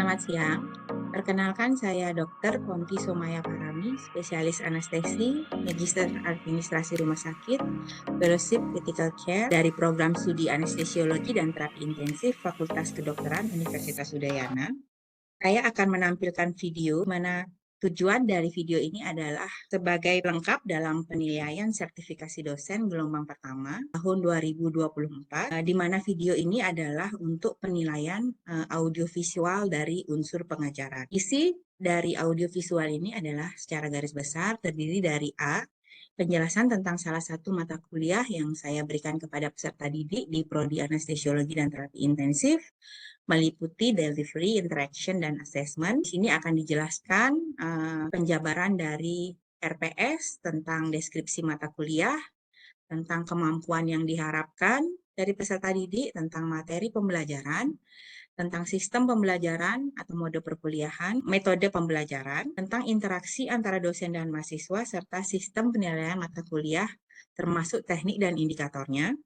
Selamat siang. Perkenalkan saya Dr. Ponti Somaya Parami, spesialis anestesi, Magister Administrasi Rumah Sakit, Fellowship Critical Care dari program studi anestesiologi dan terapi intensif Fakultas Kedokteran Universitas Udayana. Saya akan menampilkan video mana tujuan dari video ini adalah sebagai pelengkap dalam penilaian sertifikasi dosen gelombang pertama tahun 2024, di mana video ini adalah untuk penilaian audiovisual dari unsur pengajaran. Isi dari audiovisual ini adalah secara garis besar terdiri dari A, penjelasan tentang salah satu mata kuliah yang saya berikan kepada peserta didik di Prodi Anestesiologi dan Terapi Intensif, meliputi delivery, interaction, dan assessment. Di sini akan dijelaskan penjabaran dari RPS tentang deskripsi mata kuliah, tentang kemampuan yang diharapkan dari peserta didik, tentang materi pembelajaran, tentang sistem pembelajaran atau mode perkuliahan, metode pembelajaran, tentang interaksi antara dosen dan mahasiswa, serta sistem penilaian mata kuliah, termasuk teknik dan indikatornya.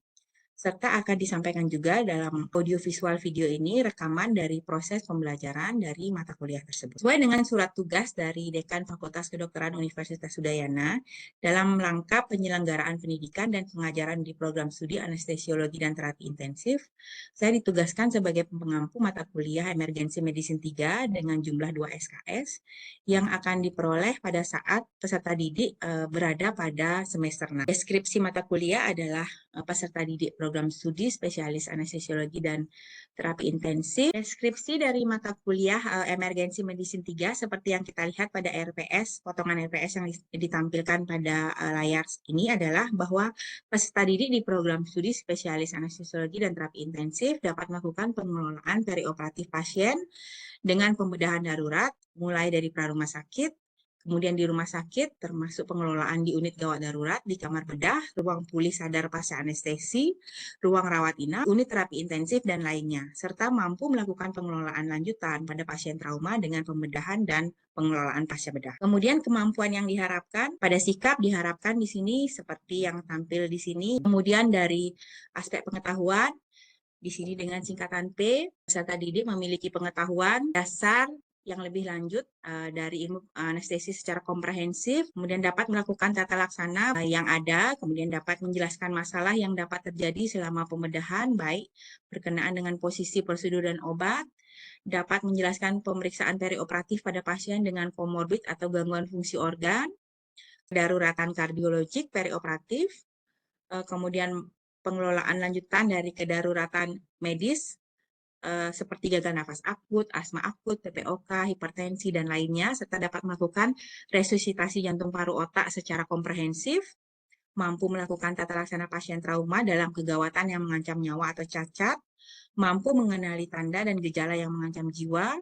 Serta akan disampaikan juga dalam audiovisual video ini rekaman dari proses pembelajaran dari mata kuliah tersebut. Sesuai dengan surat tugas dari Dekan Fakultas Kedokteran Universitas Udayana, dalam rangka penyelenggaraan pendidikan dan pengajaran di program studi anestesiologi dan terapi intensif, saya ditugaskan sebagai pengampu mata kuliah emergensi medicine 3 dengan jumlah 2 SKS yang akan diperoleh pada saat peserta didik berada pada semester 6. Deskripsi mata kuliah adalah peserta didik program studi spesialis anestesiologi dan terapi intensif. Deskripsi dari mata kuliah emergensi medicine 3 seperti yang kita lihat pada RPS, potongan RPS yang ditampilkan pada layar ini adalah bahwa peserta didik di program studi spesialis anestesiologi dan terapi intensif dapat melakukan pengelolaan perioperatif pasien dengan pembedahan darurat mulai dari pra-rumah sakit, kemudian di rumah sakit, termasuk pengelolaan di unit gawat darurat, di kamar bedah, ruang pulih sadar pasca anestesi, ruang rawat inap, unit terapi intensif, dan lainnya, serta mampu melakukan pengelolaan lanjutan pada pasien trauma dengan pembedahan dan pengelolaan pasca bedah. Kemudian kemampuan yang diharapkan pada sikap diharapkan di sini seperti yang tampil di sini. Kemudian dari aspek pengetahuan, di sini dengan singkatan P, peserta didik memiliki pengetahuan dasar yang lebih lanjut dari ilmu anestesi secara komprehensif, kemudian dapat melakukan tata laksana yang ada, kemudian dapat menjelaskan masalah yang dapat terjadi selama pembedahan, baik berkenaan dengan posisi prosedur dan obat, dapat menjelaskan pemeriksaan perioperatif pada pasien dengan komorbid atau gangguan fungsi organ, kedaruratan kardiologik perioperatif, kemudian pengelolaan lanjutan dari kedaruratan medis, seperti gagal nafas akut, asma akut, PPOK, hipertensi, dan lainnya, serta dapat melakukan resusitasi jantung paru otak secara komprehensif, mampu melakukan tata laksana pasien trauma dalam kegawatan yang mengancam nyawa atau cacat, mampu mengenali tanda dan gejala yang mengancam jiwa,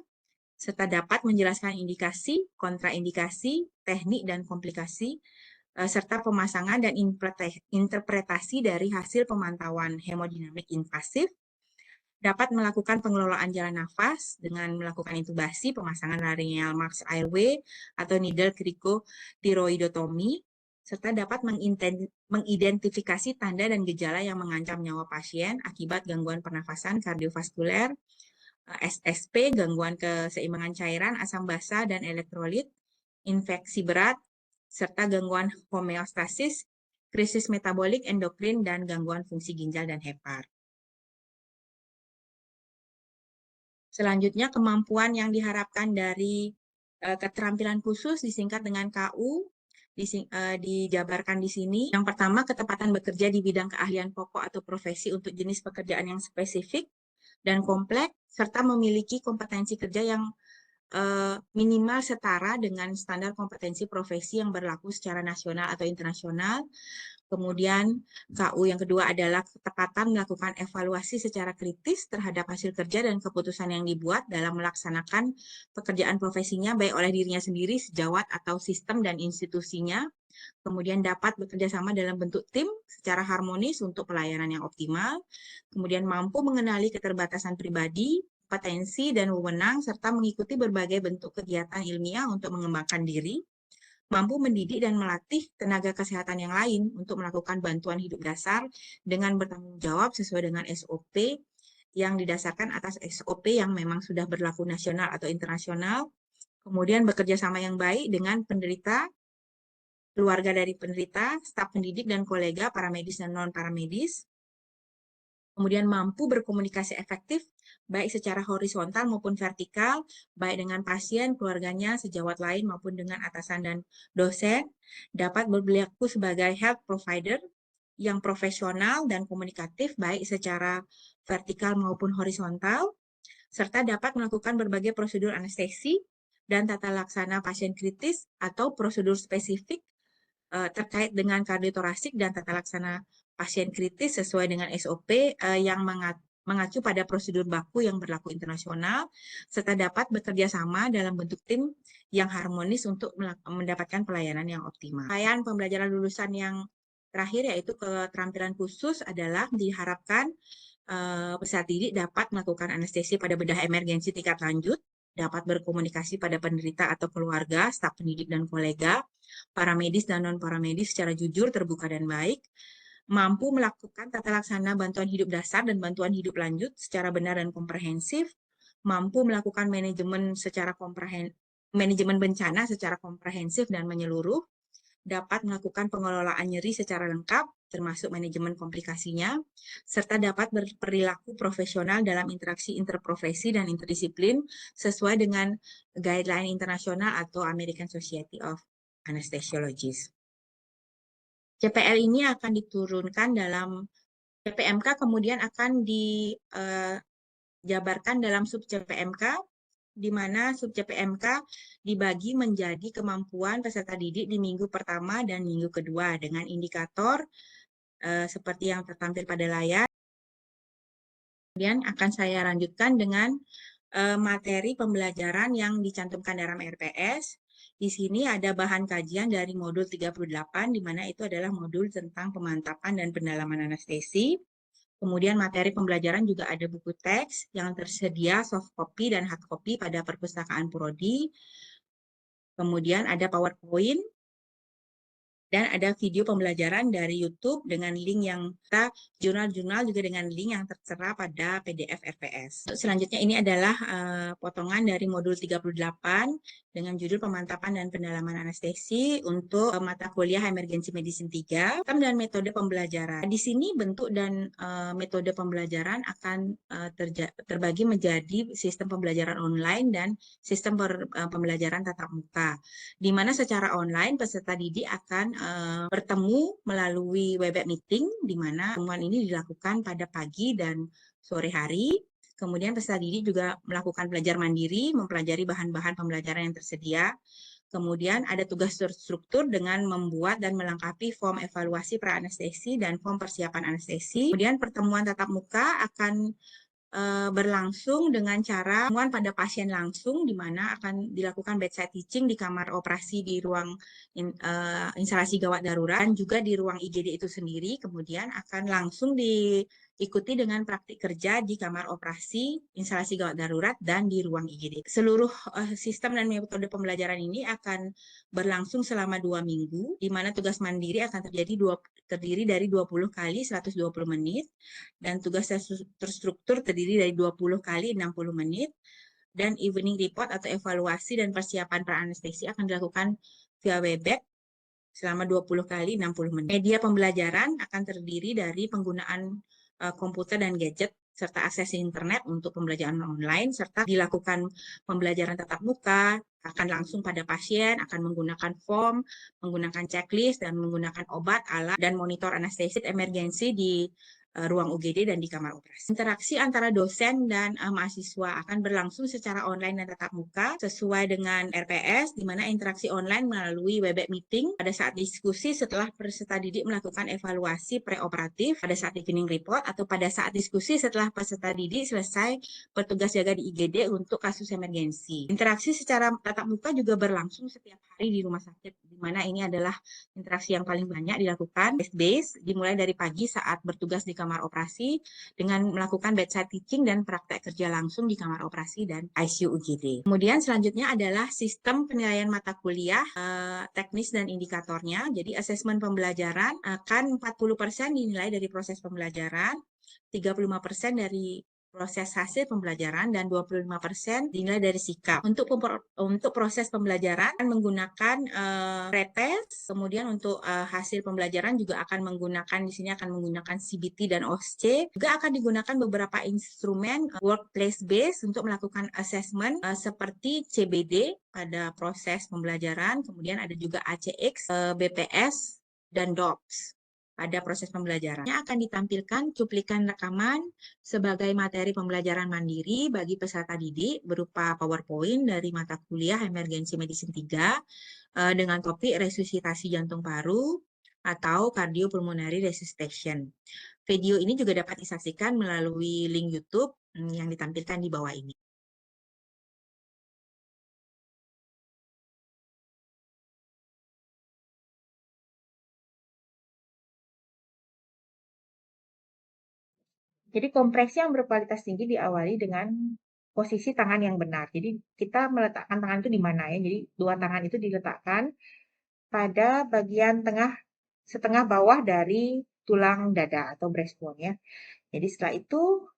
serta dapat menjelaskan indikasi, kontraindikasi, teknik, dan komplikasi, serta pemasangan dan interpretasi dari hasil pemantauan hemodinamik invasif, dapat melakukan pengelolaan jalan nafas dengan melakukan intubasi, pemasangan laryngeal mask airway atau needle cricothyroidotomy, serta dapat mengidentifikasi tanda dan gejala yang mengancam nyawa pasien akibat gangguan pernafasan kardiovaskuler, SSP, gangguan keseimbangan cairan, asam basa, dan elektrolit, infeksi berat, serta gangguan homeostasis, krisis metabolik, endokrin, dan gangguan fungsi ginjal dan hepar. Selanjutnya, kemampuan yang diharapkan dari keterampilan khusus disingkat dengan KU, dijabarkan di sini. Yang pertama, ketepatan bekerja di bidang keahlian pokok atau profesi untuk jenis pekerjaan yang spesifik dan kompleks, serta memiliki kompetensi kerja yang minimal setara dengan standar kompetensi profesi yang berlaku secara nasional atau internasional. Kemudian KU yang kedua adalah ketepatan melakukan evaluasi secara kritis terhadap hasil kerja dan keputusan yang dibuat dalam melaksanakan pekerjaan profesinya baik oleh dirinya sendiri, sejawat, atau sistem dan institusinya. Kemudian dapat bekerja sama dalam bentuk tim secara harmonis untuk pelayanan yang optimal. Kemudian mampu mengenali keterbatasan pribadi, potensi, dan wewenang, serta mengikuti berbagai bentuk kegiatan ilmiah untuk mengembangkan diri. Mampu mendidik dan melatih tenaga kesehatan yang lain untuk melakukan bantuan hidup dasar dengan bertanggung jawab sesuai dengan SOP yang didasarkan atas SOP yang memang sudah berlaku nasional atau internasional. Kemudian bekerja sama yang baik dengan penderita, keluarga dari penderita, staf pendidik dan kolega, paramedis dan non-paramedis. Kemudian mampu berkomunikasi efektif, baik secara horizontal maupun vertikal, baik dengan pasien, keluarganya, sejawat lain maupun dengan atasan dan dosen, dapat berlaku sebagai health provider yang profesional dan komunikatif, baik secara vertikal maupun horizontal, serta dapat melakukan berbagai prosedur anestesi dan tata laksana pasien kritis atau prosedur spesifik terkait dengan kardiotorasik dan tata laksana pasien kritis sesuai dengan SOP yang mengacu pada prosedur baku yang berlaku internasional, serta dapat bekerja sama dalam bentuk tim yang harmonis untuk mendapatkan pelayanan yang optimal. Rangkaian pembelajaran lulusan yang terakhir yaitu keterampilan khusus adalah diharapkan peserta didik dapat melakukan anestesi pada bedah emergensi tingkat lanjut, dapat berkomunikasi pada penderita atau keluarga, staf pendidik dan kolega, paramedis dan non-paramedis secara jujur, terbuka, dan baik, mampu melakukan tata laksana bantuan hidup dasar dan bantuan hidup lanjut secara benar dan komprehensif, mampu melakukan manajemen bencana secara komprehensif dan menyeluruh, dapat melakukan pengelolaan nyeri secara lengkap, termasuk manajemen komplikasinya, serta dapat berperilaku profesional dalam interaksi interprofesi dan interdisiplin sesuai dengan guideline internasional atau American Society of Anesthesiologists. CPL ini akan diturunkan dalam CPMK, kemudian akan dijabarkan dalam sub CPMK, di mana sub CPMK dibagi menjadi kemampuan peserta didik di minggu pertama dan minggu kedua dengan indikator seperti yang tertampil pada layar. Kemudian akan saya lanjutkan dengan materi pembelajaran yang dicantumkan dalam RPS. Di sini ada bahan kajian dari modul 38, di mana itu adalah modul tentang pemantapan dan pendalaman anestesi. Kemudian materi pembelajaran juga ada buku teks yang tersedia soft copy dan hard copy pada perpustakaan Prodi. Kemudian ada PowerPoint. Dan ada video pembelajaran dari YouTube dengan link yang kita jurnal-jurnal juga dengan link yang tertera pada PDF RPS. Selanjutnya ini adalah potongan dari modul 38 dengan judul pemantapan dan pendalaman anestesi untuk mata kuliah emergency medicine 3, sistem dan metode pembelajaran. Di sini bentuk dan metode pembelajaran akan terbagi menjadi sistem pembelajaran online dan sistem pembelajaran tatap muka, di mana secara online peserta didik akan bertemu melalui Webex meeting, di mana pertemuan ini dilakukan pada pagi dan sore hari. Kemudian peserta didik juga melakukan belajar mandiri, mempelajari bahan-bahan pembelajaran yang tersedia. Kemudian ada tugas terstruktur dengan membuat dan melengkapi form evaluasi pra-anestesi dan form persiapan anestesi. Kemudian pertemuan tatap muka akan berlangsung dengan cara pertemuan pada pasien langsung, di mana akan dilakukan bedside teaching di kamar operasi di ruang instalasi gawat darurat dan juga di ruang IGD itu sendiri. Kemudian akan langsung diikuti dengan praktik kerja di kamar operasi, instalasi gawat darurat, dan di ruang IGD. Seluruh sistem dan metode pembelajaran ini akan berlangsung selama 2 minggu, di mana tugas mandiri akan terdiri dari 20 kali 120 menit, dan tugas terstruktur terdiri dari 20 kali 60 menit, dan evening report atau evaluasi dan persiapan pra-anestesi akan dilakukan via Webex selama 20 kali 60 menit. Media pembelajaran akan terdiri dari penggunaan komputer dan gadget, serta akses internet untuk pembelajaran online, serta dilakukan pembelajaran tatap muka, akan langsung pada pasien, akan menggunakan form, menggunakan checklist, dan menggunakan obat, alat, dan monitor anestesi emergensi di ruang UGD dan di kamar operasi. Interaksi antara dosen dan mahasiswa akan berlangsung secara online dan tatap muka sesuai dengan RPS, di mana interaksi online melalui Webex meeting pada saat diskusi setelah peserta didik melakukan evaluasi preoperatif, pada saat evening report, atau pada saat diskusi setelah peserta didik selesai bertugas jaga di IGD untuk kasus emergensi. Interaksi secara tatap muka juga berlangsung setiap hari di rumah sakit, di mana ini adalah interaksi yang paling banyak dilakukan base dimulai dari pagi saat bertugas di kamar operasi dengan melakukan bedside teaching dan praktek kerja langsung di kamar operasi dan ICU UGD. Kemudian selanjutnya adalah sistem penilaian mata kuliah, teknis dan indikatornya. Jadi asesmen pembelajaran akan 40% dinilai dari proses pembelajaran, 35% dari proses hasil pembelajaran dan 25% dinilai dari sikap. Untuk proses pembelajaran menggunakan pretest, kemudian untuk hasil pembelajaran juga akan menggunakan di sini akan menggunakan CBT dan OSCE. Juga akan digunakan beberapa instrumen workplace based untuk melakukan assessment seperti CBD pada proses pembelajaran, kemudian ada juga ACX, BPS dan DOPS. Pada proses pembelajaran akan ditampilkan cuplikan rekaman sebagai materi pembelajaran mandiri bagi peserta didik berupa PowerPoint dari mata kuliah Emergency Medicine 3 dengan topik resusitasi jantung paru atau cardiopulmonary resuscitation. Video ini juga dapat disaksikan melalui link YouTube yang ditampilkan di bawah ini. Jadi kompresi yang berkualitas tinggi diawali dengan posisi tangan yang benar. Jadi kita meletakkan tangan itu di mana ya? Jadi dua tangan itu diletakkan pada bagian tengah setengah bawah dari tulang dada atau breastbone ya. Jadi setelah itu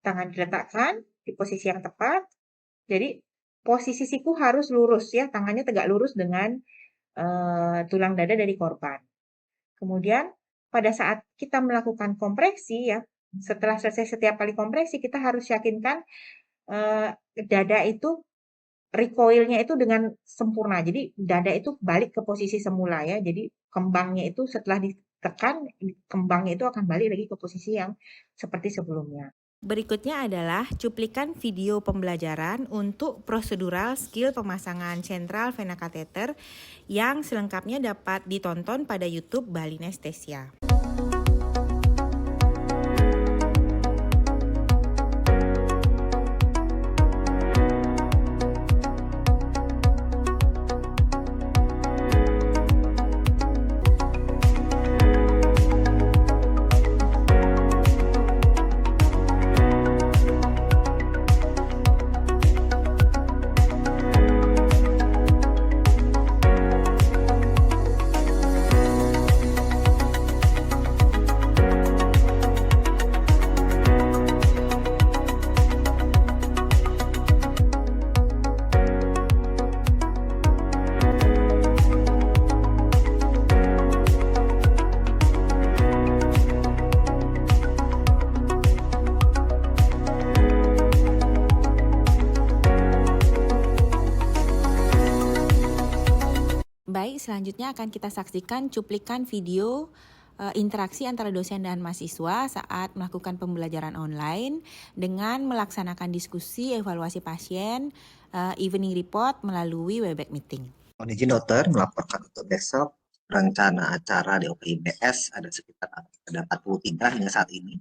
tangan diletakkan di posisi yang tepat. Jadi posisi siku harus lurus ya, tangannya tegak lurus dengan tulang dada dari korban. Kemudian pada saat kita melakukan kompresi ya, setelah selesai setiap kali kompresi kita harus yakinkan dada itu recoil-nya itu dengan sempurna. Jadi dada itu balik ke posisi semula ya. Jadi kembangnya itu setelah ditekan, kembangnya itu akan balik lagi ke posisi yang seperti sebelumnya. Berikutnya adalah cuplikan video pembelajaran untuk prosedural skill pemasangan sentral vena kateter yang selengkapnya dapat ditonton pada YouTube Bali Anesthesia. Baik, selanjutnya akan kita saksikan cuplikan video interaksi antara dosen dan mahasiswa saat melakukan pembelajaran online dengan melaksanakan diskusi evaluasi pasien, evening report melalui Webex meeting. Mohon izin dokter melaporkan untuk besok rencana acara di OKIBS ada sekitar 43 hingga saat ini.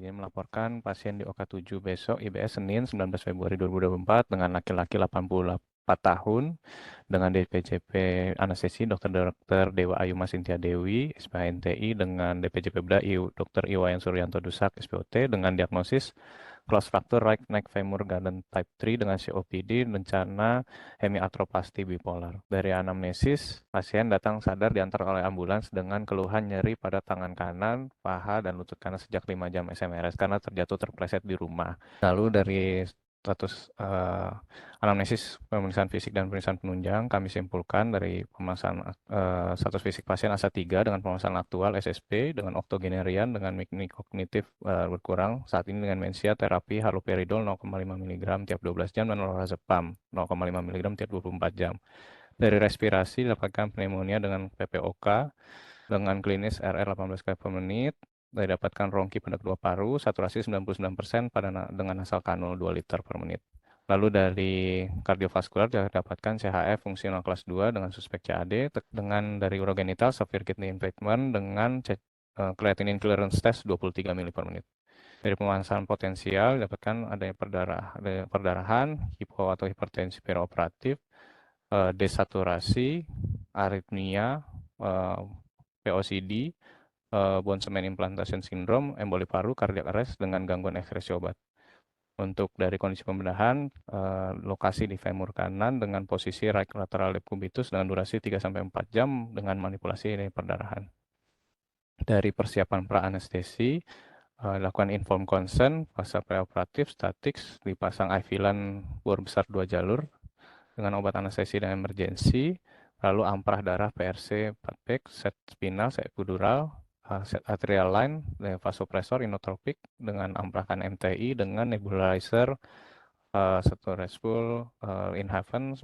Ingin melaporkan pasien di OK7 besok IBS Senin 19 Februari 2024 dengan laki-laki 84 tahun dengan DPJP anestesi Dr. Dewa Ayuma Sintia Dewi SPHNTI dengan DPJP BDA Dr. Iwayan Suryanto Dusak SPOT dengan diagnosis close fracture right neck femur garden type 3 dengan COPD rencana hemiatropasti bipolar. Dari anamnesis, pasien datang sadar diantar oleh ambulans dengan keluhan nyeri pada tangan kanan, paha, dan lutut kanan sejak 5 jam SMRS karena terjatuh terpleset di rumah. Lalu dari status anamnesis, pemeriksaan fisik dan pemeriksaan penunjang, kami simpulkan dari pemeriksaan status fisik pasien ASA 3 dengan pemeriksaan aktual SSP dengan oktogenerian dengan mimik kognitif berkurang saat ini dengan mensia terapi haloperidol 0,5 mg tiap 12 jam dan lorazepam 0,5 mg tiap 24 jam. Dari respirasi didapatkan pneumonia dengan PPOK dengan klinis RR 18 kali per menit. Didapatkan rongki pada kedua paru, saturasi 99% dengan nasal kanul 2 liter per menit. Lalu dari kardiovaskular didapatkan CHF fungsional kelas 2 dengan suspek CAD, dengan dari urogenital severe kidney impairment dengan creatinine clearance test 23 ml per menit. Dari pemeriksaan potensial didapatkan adanya perdarahan, hipo atau hipertensi perioperatif, desaturasi, aritmia, POCD, bone cement implantation syndrome, emboli paru, cardiac arrest dengan gangguan ekskresi obat. Untuk dari kondisi pembedahan, lokasi di femur kanan dengan posisi right lateral lip cubitus dengan durasi 3-4 jam dengan manipulasi dari perdarahan. Dari persiapan pra-anestesi, lakukan informed consent, fase preoperatif, statics, dipasang IV line bor besar 2 jalur dengan obat anestesi dan emergensi, lalu amprah darah PRC 4 pack, set spinal, set epidural, set atrial line, vasopresor inotropik dengan amprahkan MTI dengan nebulizer satu respul in heaven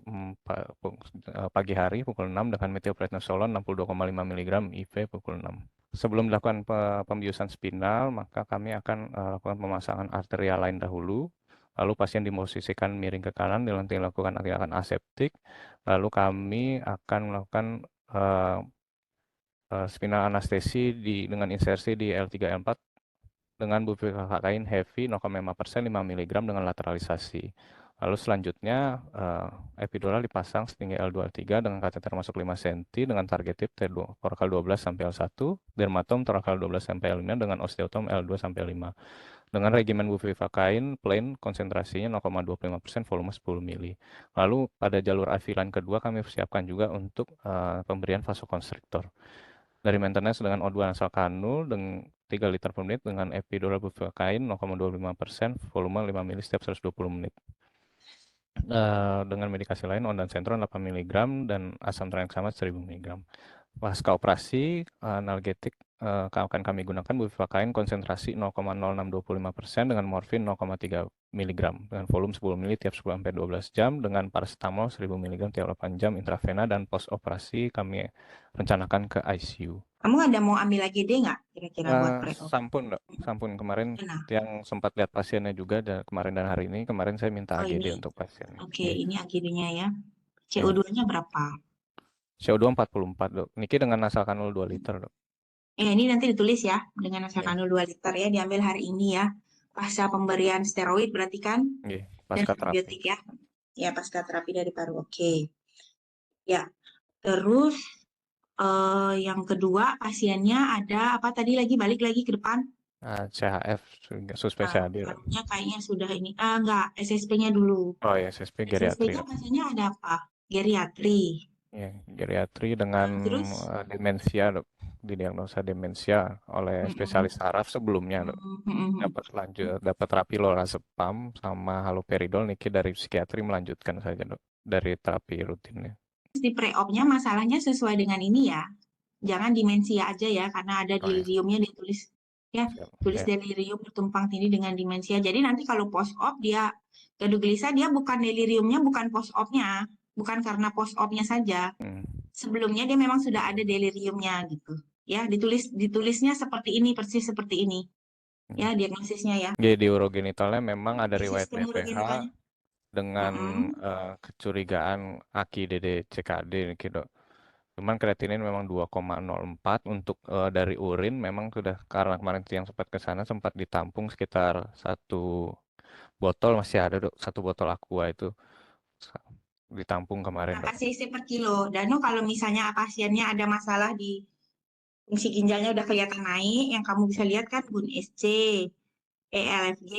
pagi hari pukul 6 dengan methylprednisolone 62,5 mg IV pukul 6. Sebelum dilakukan pembiusan spinal, maka kami akan lakukan pemasangan arterial line dahulu. Lalu pasien dimosisikan miring ke kanan, dilakukan tindakan aseptik. Lalu kami akan melakukan spinal anestesi dengan insersi di L3 L4 dengan bupivacain heavy 0,5% 5 mg dengan lateralisasi. Lalu selanjutnya epidural dipasang setinggi L2 L3 dengan kateter masuk 5 cm dengan target tip torakal 12 sampai L1, dermatom torakal 12 sampai L5 dengan osteotom L2 sampai 5. Dengan regimen bupivacain plain konsentrasinya 0,25%, volume 10 ml. Lalu pada jalur IV line kedua kami siapkan juga untuk pemberian vasokonstriktor. Dari maintenance dengan O2 nasal kanul dengan 3 liter per menit dengan epidural bupivacain 0,25%, volume 5 ml setiap 120 menit. Dengan medikasi lain ondansetron 8 mg dan asam tranexamat 1000 mg. Pasca operasi analgetik akan kami gunakan bupivacain konsentrasi 0,0625% dengan morfin 0,3 mg dengan volume 10 ml tiap 10 sampai 12 jam dengan paracetamol 1000 mg tiap 8 jam intravena, dan post operasi kami rencanakan ke ICU. Kamu ada mau ambil AGD nggak kira-kira buat pre-op? Sampun, Dok. Sampun kemarin Nah, yang sempat lihat pasiennya juga kemarin dan hari ini. Kemarin saya minta oh AGD ini. untuk pasiennya. Oke, Iya. ini AGD-nya ya. Iya. CO2-nya berapa? CO2 44, Dok. Niki dengan nasal kanul 2 liter, Dok. Ini nanti ditulis ya, dengan nasal Iya. kanul 2 liter ya, diambil hari ini ya. Pasca pemberian steroid berarti kan? Iya, Dan pasca terapi. antibiotik ya. Ya, pasca terapi dari paru. Oke. Ya, terus yang kedua pasiennya ada apa tadi lagi, balik lagi ke depan? CHF, suspek CAD, Dok. Parunya kayaknya sudah ini. Enggak, SSP-nya dulu. Oh ya, SSP geriatri, SSP-nya Dok. pasiennya ada apa? Geriatri. Iya, geriatri dengan Terus? demensia, Dok. Didiagnosa demensia oleh spesialis saraf sebelumnya, Dok. Dapat terapi lorazepam sama haloperidol. Niki dari psikiatri melanjutkan saja, Dok, dari terapi rutinnya. Di pre-op-nya masalahnya sesuai dengan ini ya. Jangan demensia aja ya, karena ada Oh, ya. deliriumnya ditulis ya, Siap. tulis Ya. delirium bertumpang tindih dengan demensia. Jadi nanti kalau post-op dia gaduh gelisah, dia bukan deliriumnya, bukan post-op-nya, bukan karena post-op-nya saja. Sebelumnya dia memang sudah ada deliriumnya gitu. Ya, ditulisnya seperti ini, persis seperti ini. Ya, diagnosisnya ya. Jadi urogenitalnya memang ada riwayat Sistem BPH urogenitalnya. dengan kecurigaan AKI DD-CKD gitu. Cuman kreatinin memang 2,04 untuk dari urin memang sudah, karena kemarin yang sempat ke sana sempat ditampung sekitar 1 botol, masih ada, Dok, 1 botol aqua itu ditampung kemarin, Dok. Berapa cc per kilo? Dan kalau misalnya pasiennya ada masalah di fungsi ginjalnya udah kelihatan naik, yang kamu bisa lihat kan GUN-SC, ELFG,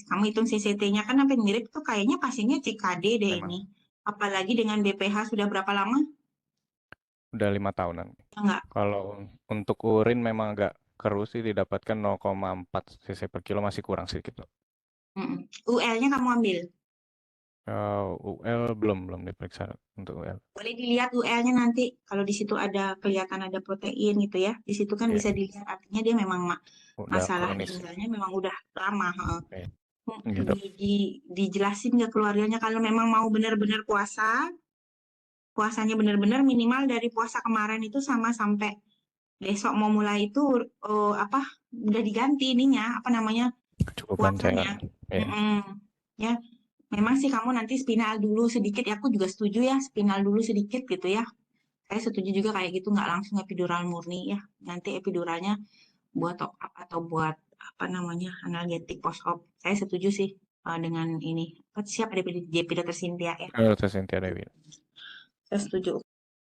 kamu hitung CCT-nya kan hampir mirip tuh, kayaknya pasiennya CKD deh Memang. ini. Apalagi dengan BPH sudah berapa lama? Udah 5 tahunan. Enggak. Kalau untuk urin memang agak keruh sih, didapatkan 0,4 cc per kilo, masih kurang sedikit, Dok. UL-nya kamu ambil? UL belum diperiksa untuk UL. Boleh dilihat UL-nya nanti, kalau di situ ada kelihatan ada protein gitu ya, di situ kan bisa dilihat, artinya dia memang masalah ginjalnya memang udah lama. Gitu. Dijelasin ke keluarganya kalau memang mau benar-benar puasanya benar-benar minimal dari puasa kemarin itu sama sampai besok mau mulai itu udah diganti ininya apa namanya Cukupan puasanya. Ya, memang sih kamu nanti spinal dulu sedikit ya, aku juga setuju ya, spinal dulu sedikit gitu ya. Saya setuju juga kayak gitu, nggak langsung epidural murni ya. Nanti epiduralnya buat top up atau buat apa namanya analgetik post op. Saya setuju sih dengan ini. Siap ada JP Dr. Cynthia ya. Dr. Cynthia Dewi. Saya setuju.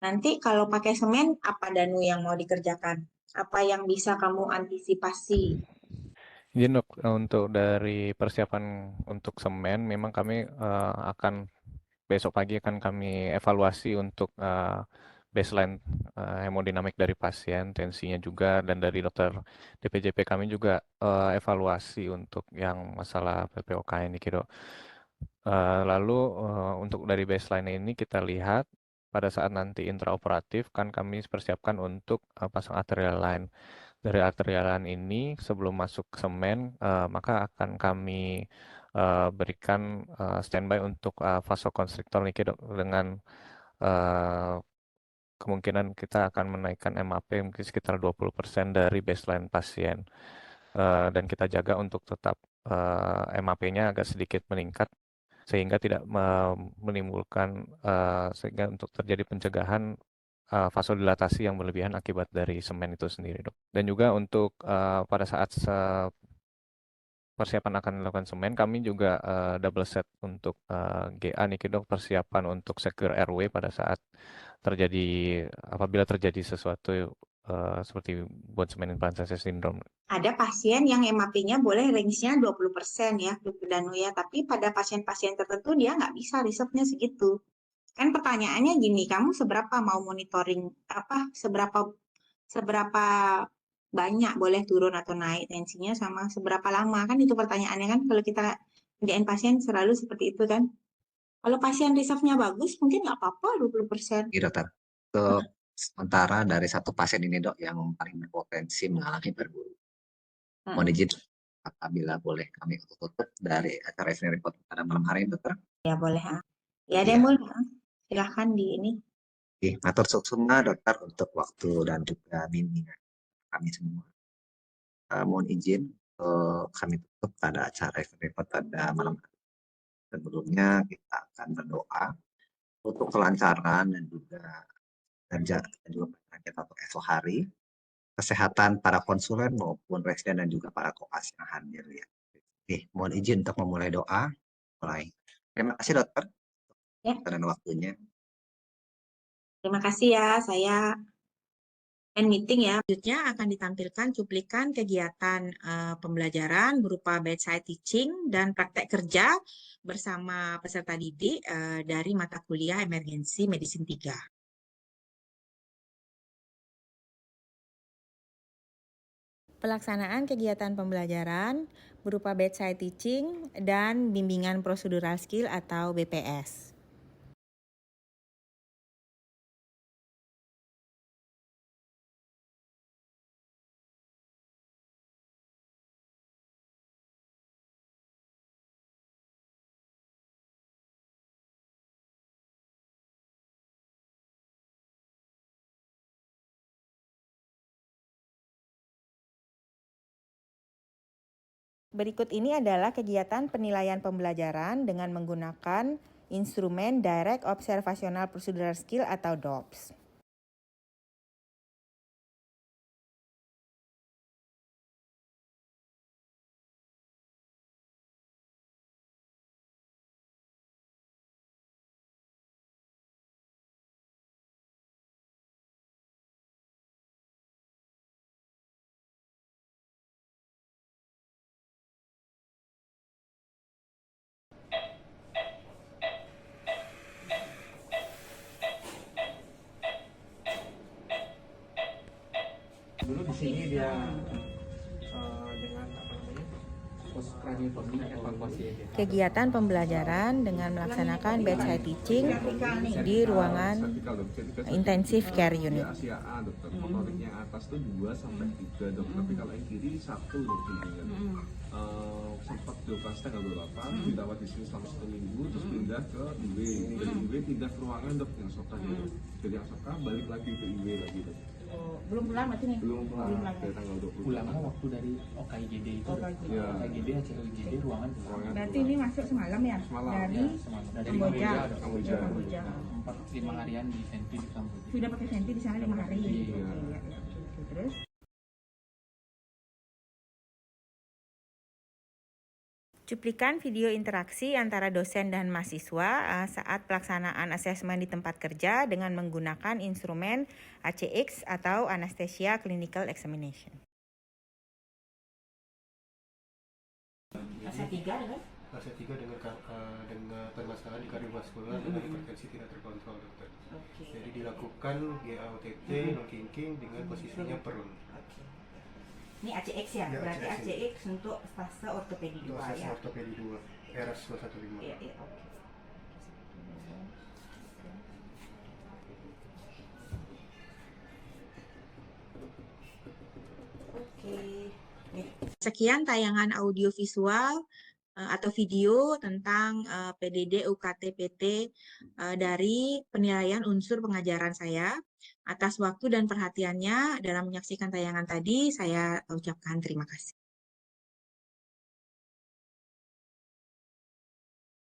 Nanti kalau pakai semen apa Danu yang mau dikerjakan? Apa yang bisa kamu antisipasi? Izin, Dok, untuk dari persiapan untuk semen memang kami akan besok pagi akan kami evaluasi untuk baseline hemodinamik dari pasien, tensinya juga, dan dari dokter DPJP kami juga evaluasi untuk yang masalah PPOK ini gitu. Lalu untuk dari baseline ini kita lihat pada saat nanti intraoperatif kan kami persiapkan untuk pasang arterial line. Dari arterial line ini sebelum masuk semen maka akan kami berikan standby untuk vasokonstriktor nih dok, dengan kemungkinan kita akan menaikkan MAP mungkin sekitar 20% dari baseline pasien. Dan kita jaga untuk tetap MAP-nya agak sedikit meningkat sehingga tidak menimbulkan sehingga untuk terjadi pencegahan vasodilatasi yang berlebihan akibat dari semen itu sendiri, dok. Dan juga untuk pada saat persiapan akan dilakukan semen, kami juga double set untuk GA nih dok, persiapan untuk secure airway pada saat apabila terjadi sesuatu seperti bone cement implantation syndrome. Ada pasien yang MAP-nya boleh range-nya 20% ya, Danu ya, tapi pada pasien-pasien tertentu dia nggak bisa reserve-nya segitu. Kan pertanyaannya gini, kamu seberapa mau monitoring, seberapa banyak boleh turun atau naik tensinya sama seberapa lama, kan itu pertanyaannya kan, kalau kita kerjain pasien selalu seperti itu kan. Kalau pasien reserve-nya bagus, mungkin nggak apa-apa 20%. Iya dokter. Sementara dari satu pasien ini dok yang paling berpotensi mengalami berburu. Mohon izin apabila boleh kami tutup dari acara Evening Report pada malam hari ini dokter. Ya boleh. Ya Iya. Demul, silahkan di ini. Matur suksuna dokter untuk waktu dan juga bimbingan kami semua. Mohon izin kami tutup pada acara Evening Report pada malam hari. Sebelumnya kita akan berdoa untuk kelancaran dan juga kita untuk esok hari, kesehatan para konsulen maupun residen dan juga para koas yang hadir ya. Oke, mohon izin untuk memulai doa. Terima kasih dokter dan waktunya. Terima kasih ya, saya end meeting ya. Selanjutnya akan ditampilkan cuplikan kegiatan pembelajaran berupa bedside teaching dan praktek kerja bersama peserta didik dari mata kuliah emergensi medicine 3. Pelaksanaan kegiatan pembelajaran berupa bedside teaching dan bimbingan prosedural skill atau BPS. Berikut ini adalah kegiatan penilaian pembelajaran dengan menggunakan instrumen Direct Observational Procedural Skill atau DOPS. Dulu di sini dia dengan Kegiatan pembelajaran dengan melaksanakan bedside teaching di ruangan intensive care unit. Motoriknya atas tuh 2 sampai 3 dok, tapi kalau yang kiri 1 dok. Sempat dioperasi tanggal 28, dirawat di sini selama 1 minggu, terus pindah ke IW. Dari IW pindah ke ruangan dok yang Soka. Jadi yang Soka balik lagi ke IW lagi dok. Belum pulang berarti nih? Belum pulang, dari tanggal 20. Pulangnya waktu dari OKIGD itu. OKIGD, hasil IGD, ruangan. Berarti ini masuk semalam ya? Semalam. Dari Kamboja. Kamboja. 4-5 harian di Venti di Kamboja. Sudah pakai Venti di sana 5 hari. Iya. Terus? Cuplikan video interaksi antara dosen dan mahasiswa saat pelaksanaan asesmen di tempat kerja dengan menggunakan instrumen ACX atau Anesthesia Clinical Examination. Fase 3 kan? Fase 3 dengan permasalahan di kardiovaskular dengan hipertensi tidak terkontrol, dokter. Jadi dilakukan GAOTT, no-kinking dengan posisinya perun. Ini ACX ya, Ya, berarti ACX. ACX untuk fase ortopedi 2 Dosis ya. ortopedi 2, RS 215. Iya, iya, oke. Oke. Sekian tayangan audiovisual atau video tentang PDD UKT PT dari penilaian unsur pengajaran saya. Atas waktu dan perhatiannya dalam menyaksikan tayangan tadi, saya ucapkan terima kasih.